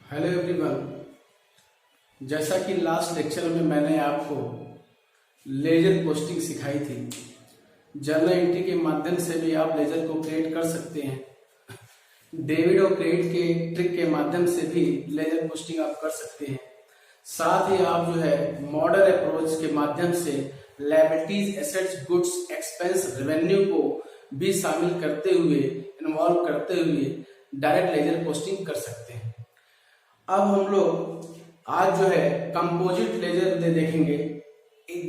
Hello everyone. जैसा कि last lecture में मैंने आपको लेजर पोस्टिंग सिखाई थी, जर्नल एंट्री के माध्यम से भी आप लेजर को क्रिएट कर सकते हैं। डेविड और क्रिएट के ट्रिक के माध्यम से भी लेजर पोस्टिंग आप कर सकते हैं। साथ ही आप जो है मॉडल अप्रोच के माध्यम से liabilities, assets, goods, expense, revenue को भी शामिल करते हुए, इन्वॉल्व करते हुए डायरेक्ट लेजर पोस्टिंग कर सकते हैं। अब हम लोग आज जो है कंपोजिट लेजर देखेंगे।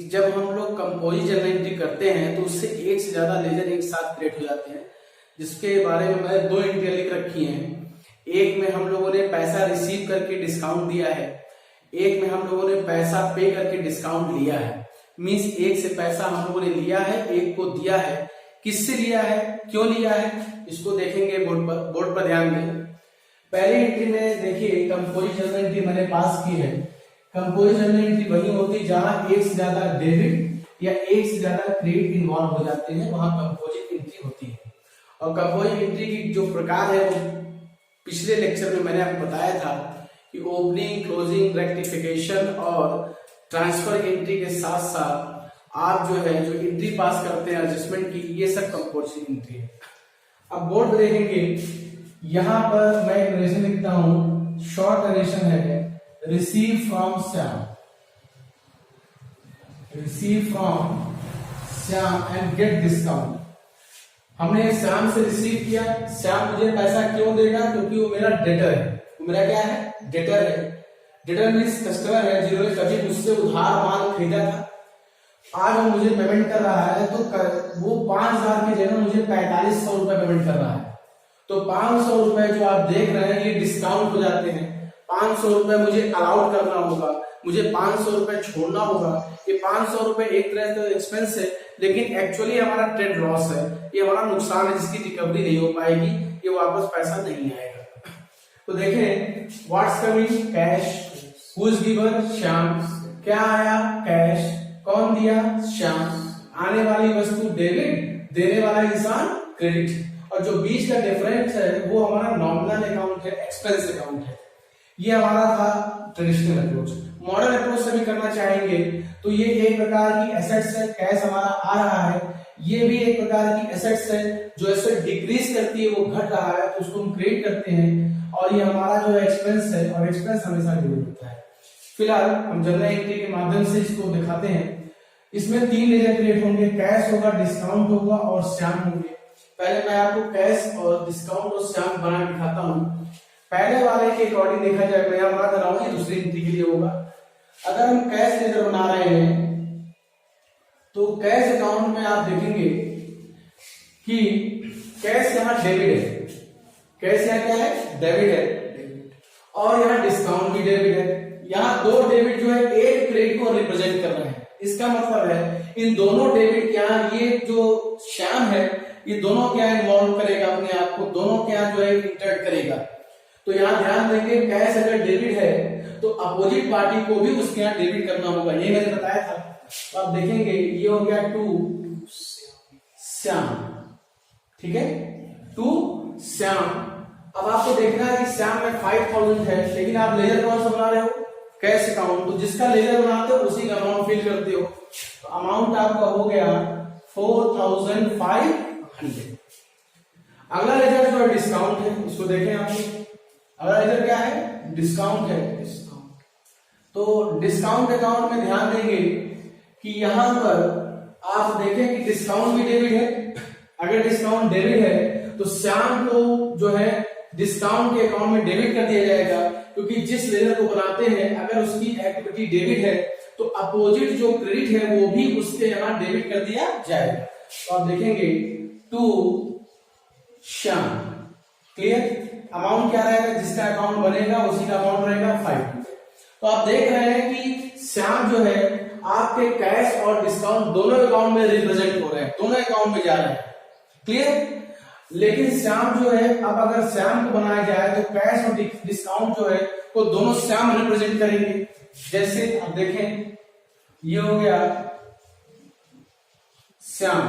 जब हम लोग कंपोजिट जर्नल एंट्री करते हैं तो उससे एक से ज्यादा लेजर एक साथ क्रिएट हो जाते हैं, जिसके बारे में मैंने दो एंट्री लिख रखी हैं। एक में हम लोगों ने पैसा रिसीव करके डिस्काउंट दिया है, एक में हम लोगों ने पैसा पे करके डिस्काउंट लिया है। मीन्स एक से पैसा हम लोगों ने लिया है, एक को दिया है। किससे लिया है, क्यों लिया है, इसको देखेंगे बोर्ड पर ध्यान दें। पहली एंट्री में देखिए कंपोजिट जर्नल एंट्री मैंने पास की है। कंपोजिट जर्नल एंट्री वही होती है जहां एक से ज्यादा डेबिट या एक से ज्यादा क्रेडिट इन्वॉल्व हो जाते हैं, वहां कंपोजिट एंट्री होती है। और कंपोजिट एंट्री की जो प्रकार है वो पिछले लेक्चर में मैंने आपको बताया था कि ओपनिंग, क्लोजिंग, रेक्टिफिकेशन और ट्रांसफर एंट्री के साथ साथ आप जो है जो एंट्री पास करते हैं एडजस्टमेंट की, ये सब कंपोजिट एंट्री है। अब बोर्ड पे देखेंगे, यहां पर मैं एक नरेशन लिखता हूं, शॉर्ट नरेशन है, receive from Shyam, receive from Shyam and get discount. हमने श्याम से रिसीव किया, श्याम मुझे पैसा क्यों देगा, क्योंकि वो मेरा डेटर है। वो मेरा क्या है, डेटर है। डेटर मीन्स कस्टमर है जिन्होंने कभी मुझसे उधार माल खरीदा था। आज वो मुझे पेमेंट कर रहा है तो वो 5,000 की जगह मुझे 4500 रुपए पेमेंट कर रहा है। तो 500 रुपए जो आप देख रहे हैं ये डिस्काउंट हो जाते हैं। 500 रुपए मुझे अलाउड करना होगा, मुझे 500 रुपए छोड़ना होगा। ये 500 रुपए एक तरह का एक्सपेंस है, लेकिन एक्चुअली हमारा ट्रेड लॉस है, ये हमारा नुकसान है जिसकी रिकवरी नहीं हो पाएगी, ये वापस पैसा नहीं आएगा। तो देखें what's coming, cash. Who is giver, Shyam. क्या आया, कैश। कौन दिया, श्याम। आने वाली वस्तु डेबिट, देने वाला इंसान क्रेडिट। और जो बीच का डिफरेंस है वो हमारा नॉमिनल अकाउंट है, एक्सपेंस अकाउंट है। ये हमारा था ट्रेडिशनल अप्रोच। मॉडर्न अप्रोच से भी करना चाहेंगे तो ये एक प्रकार की एसेट्स है, कैश हमारा आ रहा है। ये भी एक प्रकार की एसेट्स है, जो एसेट डिक्रीज करती है, वो घट रहा है तो उसको हम क्रिएट करते हैं। और ये हमारा जो एक्सपेंस है, और एक्सपेंस हमेशा डेबिट होता है। फिलहाल हम जर्नल एंट्री के माध्यम से इसको दिखाते हैं। इसमें 3 लेजर क्रिएट होंगे, कैश होगा, डिस्काउंट होगा और श्याम होंगे। पहले मैं आपको कैश और डिस्काउंट और श्याम बना दिखाता हूं। पहले वाले के अकॉर्डिंग देखा जाए, मैं बना रहा हूं, ये दूसरी एंट्री के लिए होगा। अगर हम कैश लेजर बना रहे हैं तो कैश अकाउंट में आप देखेंगे कि कैश यहां डेबिट है, कैश यहां क्या है, डेबिट है, और यहां डिस्काउंट भी डेबिट है। यहां 2 डेबिट जो है एक क्रेडिट को रिप्रेजेंट कर रहे हैं। इसका मतलब है इन दोनों डेबिट के यहाँ ये जो श्याम है, ये दोनों क्या इन्वॉल्व करेगा अपने आप को, दोनों क्या जो है इंटरेक्ट करेगा। तो यहाँ ध्यान देंगे, कैश अगर डेबिट है तो अपोजिट पार्टी को भी उसके यहाँ डेबिट करना होगा, ये मैंने बताया था। तो आप देखेंगे ये हो गया टू श्याम, ठीक है, टू श्याम। अब आपको देखना है कि श्याम में 5000 है, लेकिन आप लेजर कौन सा बना रहे हो, कैश अकाउंट। तो जिसका लेजर बनाते हो उसी का अमाउंट फिल करते हो। तो अमाउंट आपका हो गया 4500। अगला लेजर जो है डिस्काउंट है, उसको देखें आप। अगला लेजर क्या है, डिस्काउंट है। तो डिस्काउंट अकाउंट में ध्यान देंगे कि यहां पर आप देखें कि डिस्काउंट भी डेबिट है। अगर डिस्काउंट डेबिट है तो श्याम को जो है डिस्काउंट के अकाउंट में डेबिट कर दिया जाएगा, क्योंकि जिस लेजर को बनाते हैं अगर उसकी एक्टिविटी डेबिट है तो अपोजिट जो क्रेडिट है वो भी उसके यहां डेबिट कर दिया जाएगा। तो आप देखेंगे टू श्याम, क्लियर। अमाउंट क्या रहेगा, जिसका अकाउंट बनेगा उसी का अमाउंट रहेगा 500। तो आप देख रहे हैं कि श्याम जो है आपके कैश और डिस्काउंट दोनों अकाउंट में रिप्रेजेंट हो रहे हैं, दोनों अकाउंट में जा रहे हैं, क्लियर। लेकिन श्याम जो है, अब अगर श्याम को बनाया जाए तो कैश और डिस्काउंट जो है वो दोनों श्याम रिप्रेजेंट करेंगे। जैसे अब देखें, ये हो गया श्याम,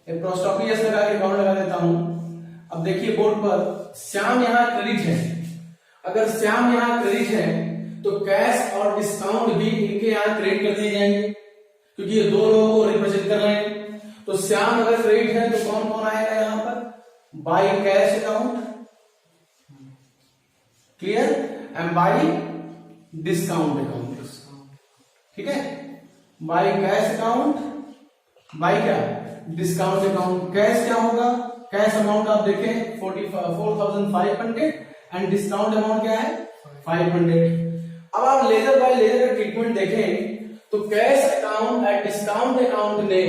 अकाउंट लगा देता हूं। अब देखिए बोर्ड पर श्याम यहां क्रेडिट है। अगर श्याम यहाँ क्रेडिट है तो कैश और डिस्काउंट भी इनके यहाँ क्रेडिट कर दिए जाएंगे, क्योंकि ये दो लोगों को रिप्रेजेंट कर रहे हैं। तो श्याम अगर क्रेडिट है तो कौन कौन आएगा यहाँ पर? By cash account, clear, and bye discount account, ठीक है, बाय कैश अकाउंट, बाय क्या, डिस्काउंट अकाउंट। कैश क्या होगा? कैश अमाउंट आप देखें 44,500 एंड डिस्काउंट अमाउंट क्या है 500। अब आप लेजर बाय लेजर का ट्रीटमेंट देखें तो cash account and discount account ने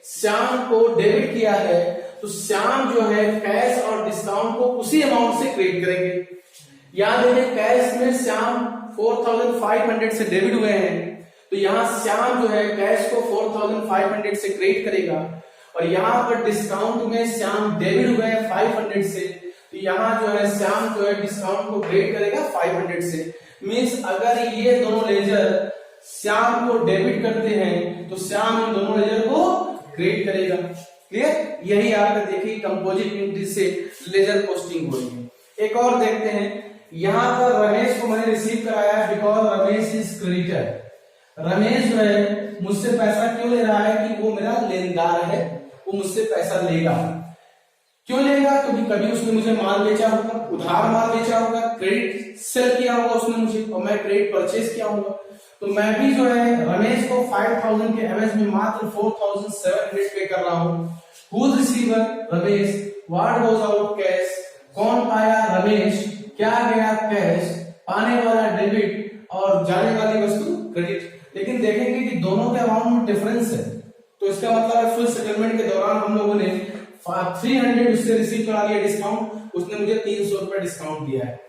श्याम को डेबिट किया है, तो श्याम जो है कैश और डिस्काउंट को उसी अमाउंट से क्रेडिट करेंगे। याद देखें कैश में श्याम 4,500 से डेबिट हुए हैं, तो यहां श्याम जो है कैश को 4,500 से क्रेडिट करेगा, और यहां पर डिस्काउंट में श्याम डेबिट हुए हैं 500 से, तो यहां जो है श्याम जो है डिस्काउंट को क्रेडिट करेगा 500 से। मींस अगर ये दोनों लेजर श्याम को डेबिट करते हैं तो श्याम इन दोनों लेजर को क्रेडिट करेगा। क्लियर? यही आपका देखिए कंपोजिट एंट्री से लेजर पोस्टिंग हो रही है। एक और देखते हैं, यहां पर रमेश को मैंने रिसीव कराया है because Ramesh is creditor. Ramesh जो है मुझसे पैसा क्यों ले रहा है कि वो मेरा लेनदार है, वो मुझसे पैसा लेगा। क्यों लेगा? क्योंकि कभी उसने मुझे माल बेचा होगा, उधार माल बेचा होगा, क्रेडिट सेल किया होगा उसने मुझे, और मैं क्रेडिट परचेज किया होगा। तो मैं भी जो है रमेश को 5,000 के एवरेज में मात्र 4,700 पे कर रहा हूं। Who is receiver? Ramesh. What goes out? Cash. कौन पाया? रमेश। क्या गया? कैश। पाने वाला डेबिट और जाने वाली वस्तु क्रेडिट। लेकिन देखेंगे कि दोनों के अमाउंट में डिफरेंस है, तो इसका मतलब है फुल सेटलमेंट के दौरान हम लोगों ने 300 उससे रिसीव करा लिया डिस्काउंट, उसने मुझे 300 रुपए डिस्काउंट दिया है।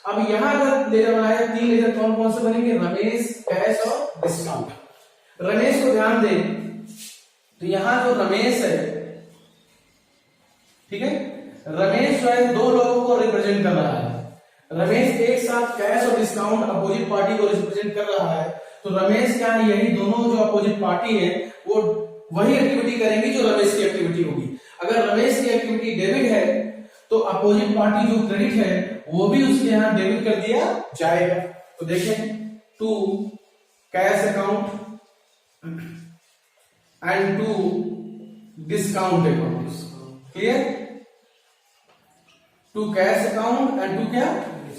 अब यहां अगर लेजर बनाया, तीन लेजर कौन कौन से बनेंगे? रमेश, कैश और डिस्काउंट। रमेश को ध्यान दें तो यहां जो रमेश है, ठीक है, रमेश जो है दो लोगों को रिप्रेजेंट कर रहा है। रमेश एक साथ कैश और डिस्काउंट अपोजिट पार्टी को रिप्रेजेंट कर रहा है, तो रमेश क्या है, यही दोनों जो अपोजिट पार्टी है वो वही एक्टिविटी करेंगी जो रमेश की एक्टिविटी होगी। अगर रमेश की एक्टिविटी डेबिट है तो अपोजिट पार्टी जो क्रेडिट है वो भी उसके यहां डेबिट कर दिया जाएगा। तो देखें, to cash account and to discount account. Clear? To cash account and to क्या?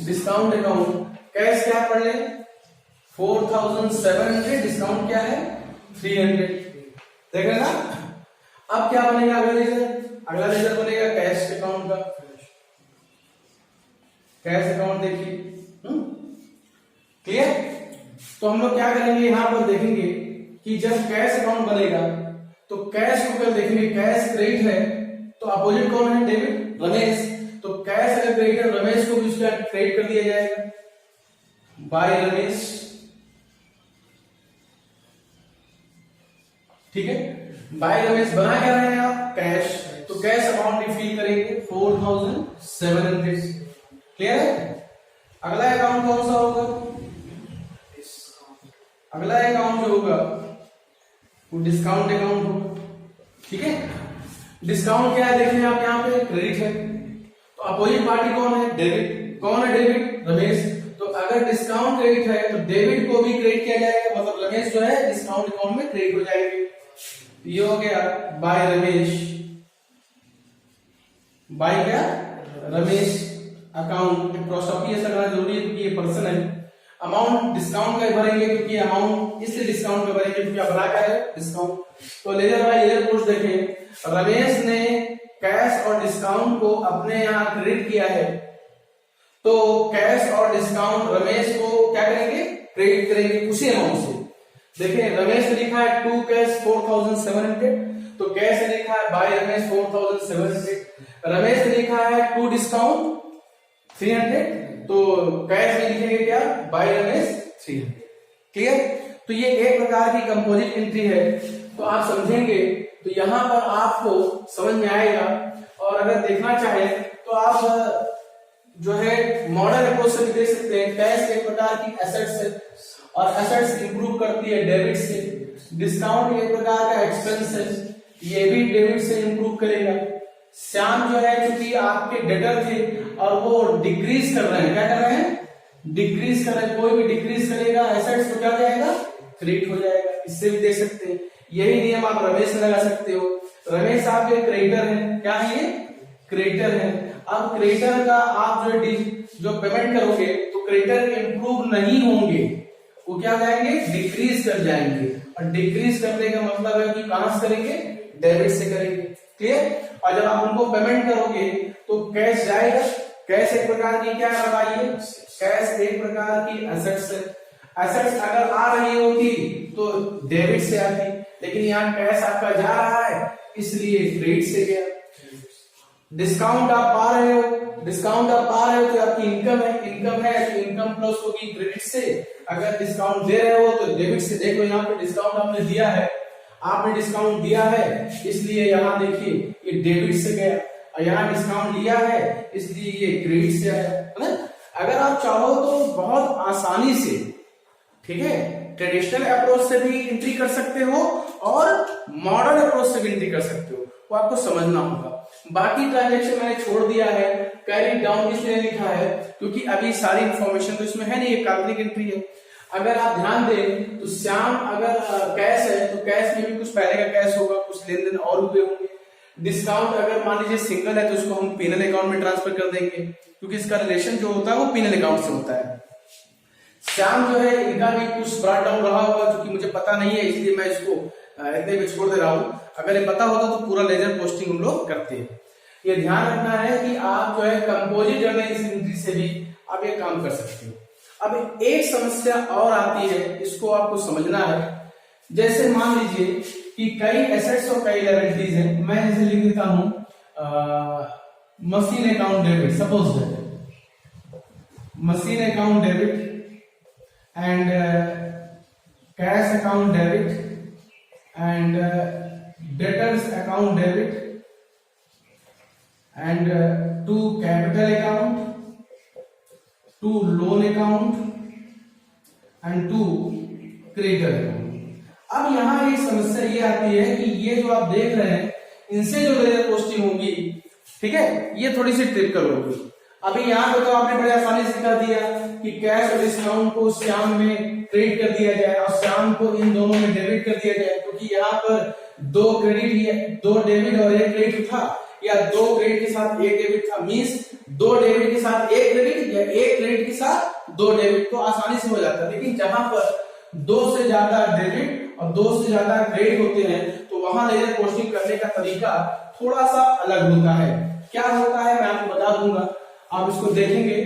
Discount account. कैश क्या पढ़ ले? 4,700, डिस्काउंट क्या है 300। देख रहे ना? अब क्या बनेगा अगला लेजर? अगला लेजर बनेगा कैश अकाउंट का। कैश अकाउंट देखिए, क्लियर? तो हम लोग क्या करेंगे, यहां पर देखेंगे कि जब कैश अकाउंट बनेगा तो कैश को पहले देखेंगे, कैश क्रेडिट है तो अपोजिट कौन है? डेबिट, रमेश। तो कैश अगर क्रेडिट है, रमेश को भी उसका क्रेडिट कर दिया जाएगा बाय रमेश, ठीक है। बाय रमेश बना क्या रहे हैं आप? कैश। तो कैश अमाउंट भी फिल करेंगे 4,700। क्लियर है? अगला अकाउंट कौन सा होगा? अगला अकाउंट जो होगा वो डिस्काउंट अकाउंट होगा, ठीक है। डिस्काउंट क्या है देखें आप, यहाँ पे क्रेडिट है, तो अपोजिट पार्टी कौन है? डेबिट। कौन है डेबिट? रमेश। तो अगर डिस्काउंट क्रेडिट है तो डेबिट को भी क्रेडिट किया जाएगा, मतलब रमेश जो है डिस्काउंट अकाउंट में क्रेडिट हो जाएंगे। ये हो गया बाय रमेश, बाय क्या? रमेश अकाउंट। प्रोस्टॉपी ऐसा करना जरूरी है क्योंकि ये पर्सन है। अमाउंट डिस्काउंट का भरेंगे क्योंकि अमाउंट इसलिए डिस्काउंट का भरेंगे क्योंकि आप बना क्या है? डिस्काउंट। तो लेजर बाय लेजर पोस्ट देखें, रमेश ने कैश और डिस्काउंट को अपने यहां क्रेडिट किया है, तो कैश और डिस्काउंट रमेश को क्या करेंगे? क्रेडिट करेंगे उसी अमाउंट से। देखिए रमेश ने लिखा है टू कैश 4,700, तो कैश ने लिखा है बाय रमेश 4,700। रमेश ने लिखा है टू डिस्काउंट 300, तो कैश में लिखेंगे क्या? बाय रमेश 300। क्लियर? तो ये एक प्रकार की कंपोजिट एंट्री है, तो आप समझेंगे तो यहां पर आपको समझ में आएगा। और अगर देखना चाहे तो आप जो है मॉडर्न अप्रोच से भी देख सकते हैं। कैश एक प्रकार की एसेट्स है और एसेट्स इंप्रूव करती है डेबिट से। डिस्काउंट एक प्रकार का एक्सपेंस है, ये भी डेबिट से इंप्रूव करेगा। श्याम जो है क्योंकि आपके डेटर थे और वो डिक्रीज कर रहे हैं, क्या कर रहे हैं? डिक्रीज कर कोई भी डिक्रीज करेगा एसेट्स तो क्या हो जाएगा, क्रेडिट हो जाएगा। इससे भी देख सकते हैं, यही नियम आप रमेश से लगा सकते हो। रमेश आपके क्रेडिटर है, क्या है ये, क्रेडिटर है। अब क्रेडिटर का आप जो पेमेंट करोगे तो क्रेडिटर इंप्रूव नहीं होंगे, वो क्या जाएंगे, डिक्रीज कर जाएंगे। और डिक्रीज करने का मतलब है कि कहां से करेंगे, डेबिट से करेंगे। क्लियर। और जब आप उनको पेमेंट करोगे तो कैश जाएगा। कैश एक प्रकार की क्या बताइए, कैश एक प्रकार की एसेट्स है। एसेट्स अगर आ रही होती तो डेबिट से आती, लेकिन यहाँ कैश आपका जा रहा है इसलिए क्रेडिट से गया। डिस्काउंट आप पा रहे हो, डिस्काउंट आप पा रहे हो तो आपकी इनकम है, इनकम है तो इनकम प्लस होगी क्रेडिट से। अगर डिस्काउंट दे रहे हो तो डेबिट से। देखो यहाँ पे डिस्काउंट आपने दिया है, आपने डिस्काउंट दिया है इसलिए यहाँ देखिए ये डेबिट से गया, और यहाँ डिस्काउंट लिया है इसलिए ये क्रेडिट से आया, है ना। अगर आप चाहो तो बहुत आसानी से, ठीक है, ट्रेडिशनल अप्रोच से भी एंट्री कर सकते हो और मॉडर्न अप्रोच से भी एंट्री कर सकते हो, वो आपको समझना होगा। बाकी ट्रांजेक्शन मैंने छोड़ दिया है, कैरी डाउन इसलिए लिखा है क्योंकि अभी सारी इंफॉर्मेशन तो इसमें है नहीं, एक काल्पनिक एंट्री है। अगर आप ध्यान दें तो श्याम अगर कैश है तो कैश में भी कुछ पहले का कैश होगा, कुछ लेन देन और हुए होंगे। डिस्काउंट अगर मान लीजिए सिंगल है तो उसको हम पीनल अकाउंट में ट्रांसफर कर देंगे क्योंकि इसका रिलेशन जो होता है वो पीनल अकाउंट से होता है। श्याम जो है इनका भी कुछ ब्रॉट डाउन रहा होगा, क्योंकि मुझे पता नहीं है इसलिए मैं इसको इतने में छोड़ दे रहा हूं। अगर ये पता होता तो पूरा लेजर पोस्टिंग हम लोग करते हैं। ये ध्यान रखना है कि आप जो है कंपोजिट जर्नल एंट्री से भी आप ये काम कर सकते हो। अब एक समस्या और आती है, इसको आपको समझना है। जैसे मान लीजिए कि कई एसेट्स और कई लायबिलिटीज हैं, मैं जैसे लिख देता हूं machine account debit, suppose that machine account debit and cash account debit and debtors account debit and to capital account, to loan account and to creditor account। अब यहाँ एक समस्या ये आती है कि ये जो आप देख रहे हैं इनसे जो लेजर पोस्टिंग होगी, ठीक है, ये थोड़ी सी ट्रिपिकल होगी। अभी यहाँ पे तो आपने बड़े आसानी से सिखा दिया कि कैश और डिस्काउंट को श्याम में क्रेडिट कर दिया जाए और श्याम को इन दोनों में डेबिट कर दिया जाए, क्योंकि यहाँ पर दो क्रेडिट, दो डेबिट और एक क्रेडिट था, या दो क्रेडिट के साथ एक डेबिट था। मींस दो डेबिट के साथ एक क्रेडिट या एक क्रेडिट के साथ दो डेबिट, तो आसानी से हो जाता है। लेकिन जहां पर दो से ज्यादा डेबिट और दो से ज्यादा क्रेडिट होते हैं तो वहां लेजर पोस्टिंग करने का तरीका थोड़ा सा अलग होता है। क्या होता है मैं आपको बता दूंगा, आप इसको देखेंगे।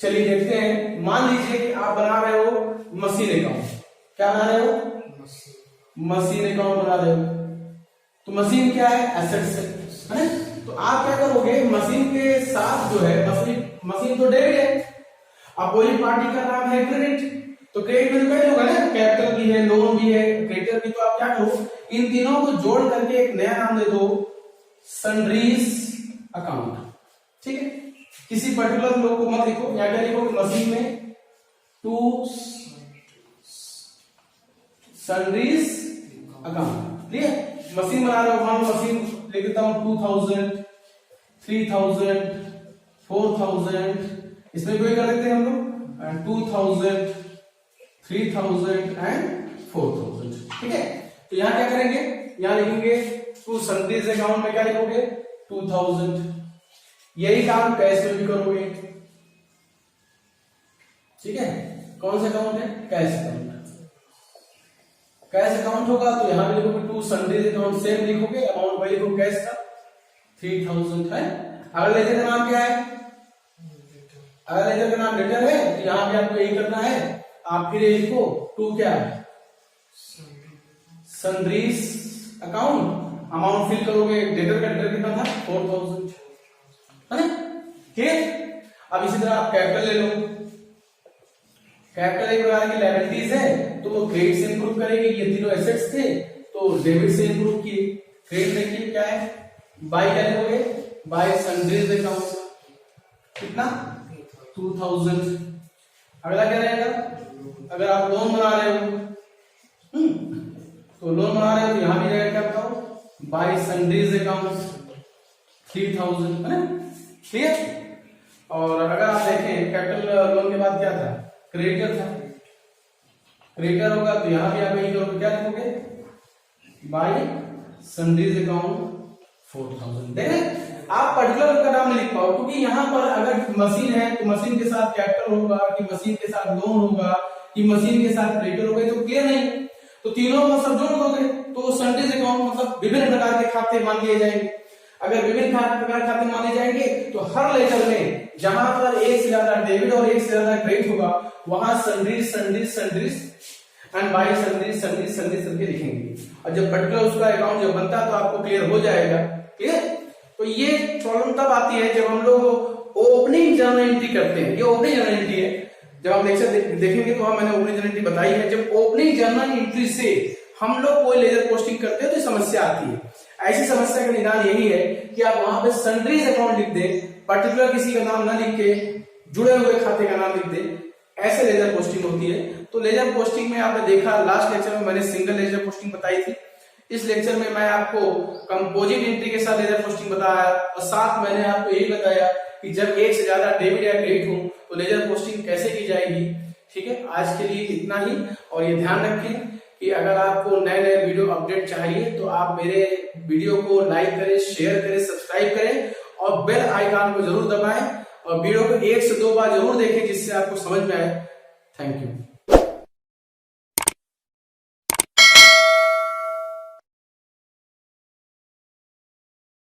चलिए देखते हैं। मान लीजिए कि आप बना रहे हो मशीन अकाउंट, क्या बना रहे हो, मशीन अकाउंट बना रहे हो। तो मशीन क्या है, एसेट्स है ना। तो आप क्या करोगे, मशीन के साथ जो है मशीन तो डेबिट है, अपोजिट पार्टी का नाम है क्रेडिट, तो क्रेडिट में तो होगा ना, कैपिटल भी है, लोन भी है, क्रेडिटर भी। तो आप क्या करो, इन तीनों को जोड़ करके एक नया नाम दे दो, सन्ड्रीज अकाउंट। ठीक है, किसी पर्टिकुलर लोग को मत लिखो, या क्या लिखो, मशीन में टू सन्ड्रीज अकाउंट। ठीक है, मशीन बना रहे हो, मान लो मशीन लिख देता हूं 2000, 3000, 4000, इसमें कोई कर देते हैं हम लोग 2000, 3000 एंड 4000। ठीक है, तो यहां क्या करेंगे, यहां लिखेंगे टू सन्ड्रीज अकाउंट में क्या लिखोगे 2000। यही काम कैश में भी करोगे। ठीक है, कौन सा अकाउंट है, कैश अकाउंट। कैश अकाउंट होगा तो यहां भी लिखोगे टू सन्ड्रीज अकाउंट, सेम लिखोगे, अमाउंट वही लिखो कैश का 3000 है। अगर लेजर का नाम क्या है, अगर लेजर का नाम डेटर है तो यहां भी आपको यही करना है। आप फिर ये लिखो टू क्या है, सन्ड्रीज अकाउंट, अमाउंट फिल करोगे, डेटर का डेटर कितना था 4000 है ना। ठीक, अब इसी तरह आप कैपिटल ले लो। कैपिटल एक प्रकार की लायबिलिटीज है तो वो क्रेडिट से इंप्रूव करेगी। ये तीनों एसेट्स थे तो डेबिट से इंप्रूव किए। क्रेडिट देखिए क्या है, बाय क्या लिखोगे, बाय सन्ड्रीज अकाउंट, कितना 2000। अगला क्या रहेगा, अगर आप लोन बना रहे हो तो लोन बना रहे हो तो यहां भी रहेगा क्या बताओ, बाय सन्ड्रीज अकाउंट 3000 है ना। ठीक है, और अगर आप देखें कैपिटल लोन के बाद क्या था, क्रेडिटर था। क्रेडिटर होगा तो यहां भी आप यही करोगे, क्या लिखोगे, बाय सन्ड्रीज अकाउंट 4000। देखें आप पर्टिकुलर का नाम नहीं लिख पाओ, क्योंकि यहाँ पर अगर मशीन है तो मशीन के साथ कैपिटल होगा कि मशीन के साथ लोन होगा कि मशीन के साथ क्रेडिटर होगा, तो क्लियर नहीं। तो तीनों को सब जोड़ दोगे तो सन्ड्रीज अकाउंट मतलब विभिन्न प्रकार के खाते मान लिए जाएंगे। अगर विभिन्न प्रकार के खाते माने जाएंगे तो हर लेटर में जहां पर एक से ज्यादा डेबिट और एक से ज्यादा क्रेडिट होगा वहां sundries sundries sundries and by sundries sundries sundries करके लिखेंगे। और जब पर्टिकुलर उसका अकाउंट जब बनता है तो आपको क्लियर हो जाएगा। क्लियर। तो ये प्रॉब्लम तब आती है जब हम लोग ओपनिंग जर्नल एंट्री करते हैं। ये ओपनिंग जर्नल एंट्री है, जब हम देखेंगे तो मैंने ओपनिंग जर्नल एंट्री बताई है। जब ओपनिंग जर्नल एंट्री से हम लोग कोई लेजर पोस्टिंग करते हैं तो समस्या आती है। ऐसी समस्या का निदान यही है कि आप वहां पे सन्ड्रीज अकाउंट लिख दें, पर्टिकुलर किसी का नाम ना लिख के जुड़े हुए खाते का नाम लिख दें, ऐसे लेजर पोस्टिंग होती है। तो लेजर पोस्टिंग में आपने देखा लास्ट लेक्चर में मैंने सिंगल लेजर पोस्टिंग बताई थी। इस लेक्चर में मैं आपको कंपोजिट एंट्री के साथ लेजर पोस्टिंग बताया और साथ मैंने आपको यही बताया कि जब एक से ज्यादा डेबिट या क्रेडिट हो तो लेजर पोस्टिंग कैसे की जाएगी। ठीक है, आज के लिए इतना ही। और ये ध्यान रखें कि अगर आपको नए नए वीडियो अपडेट चाहिए तो आप मेरे वीडियो को लाइक करें, शेयर करें, सब्सक्राइब करें और बेल आइकन को जरूर दबाएं और वीडियो को 1 से 2 बार जरूर देखें जिससे आपको समझ में आए। Thank you.